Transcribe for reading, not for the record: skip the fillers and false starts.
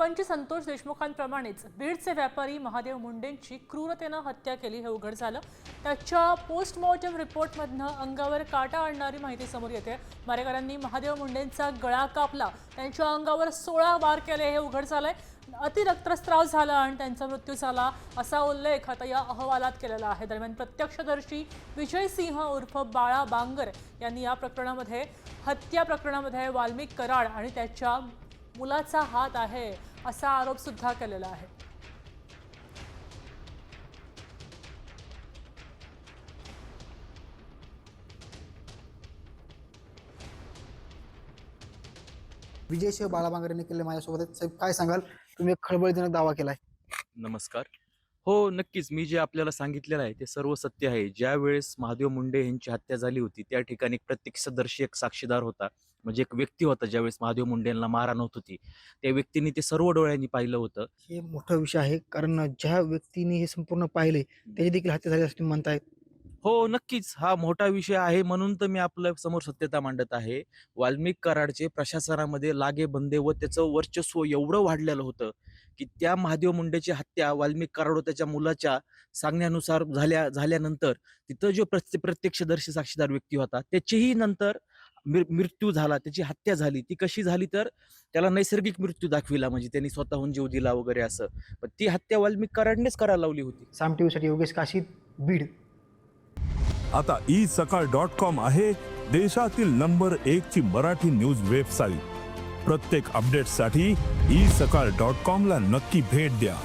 सरपंच संतोष देशमुखांप्रमाणेच बीडचे व्यापारी महादेव मुंडेंची क्रूरतेनं हत्या केली हे उघड झालं। त्याच्या पोस्टमॉर्टम रिपोर्टमधनं अंगावर काटा आणणारी माहिती समोर येते। मारेकऱ्यांनी महादेव मुंडेंचा गळा कापला, त्यांच्या अंगावर 16 वार केले हे उघड झालंय। अति रक्तस्राव झाला आणि त्यांचा मृत्यू झाला असा उल्लेख आता या अहवालात केलेला आहे। दरम्यान प्रत्यक्षदर्शी विजय सिंह उर्फ बाळा बांगर यांनी या प्रकरणामध्ये हत्या प्रकरणामध्ये वाल्मिक कराड आणि त्याच्या मुलाचा हात आहे असा आरोप सुद्धा केलेला आहे। विजय सिंह बाळा बांगर यांनी केले माझ्यासोबत। साहेब काय सांगाल, तुम्ही एक खळबळजनक दावा केलाय? नमस्कार। हो नक्कीच, मी जे आपल्याला सांगितलेलं आहे ते सर्व सत्य आहे। ज्या वेळेस महादेव मुंडे यांची हत्या झाली होती त्या ठिकाणी एक प्रत्यक्षदर्शी एक साक्षीदार होता, म्हणजे एक व्यक्ती होता। ज्यावेळेस महादेव मुंडे यांना मारहाण होत होती त्या व्यक्तीने ते सर्व डोळ्यांनी पाहिलं होतं। हे मोठा विषय आहे, कारण ज्या व्यक्तीने हे संपूर्ण पाहिले त्याची देखील हत्या झाली असं तुम्ही म्हणतायत। हो नक्कीच, हा मोठा विषय आहे म्हणून तर मी आपल्या समोर सत्यता मांडत आहे। वाल्मिक कराडचे प्रशासनामध्ये लागे बंदे व त्याचं वर्चस्व एवढं वाढलेलं होतं की त्या महादेव मुंडेची हत्या वाल्मिक कराड व त्याच्या मुलाच्या सांगण्यानुसार झाल्यानंतर तिथं जो प्रत्यक्षदर्शी साक्षीदार व्यक्ती होता त्याचीही नंतर मृत्यू झाला, त्याची हत्या झाली। ती कशी झाली तर त्याला नैसर्गिक मृत्यू दाखविला, म्हणजे त्यांनी स्वतःहून जीव दिला वगैरे असं, पण ती हत्या वाल्मिक कराडनेच करायला लावली होती। साम टीव्हीसाठी योगेश काशीद, बीड। आता isakal.com आहे देशातील नंबर 1 ची मराठी न्यूज वेबसाईट। प्रत्येक अपडेटसाठी isakal.com ला नक्की भेट द्या।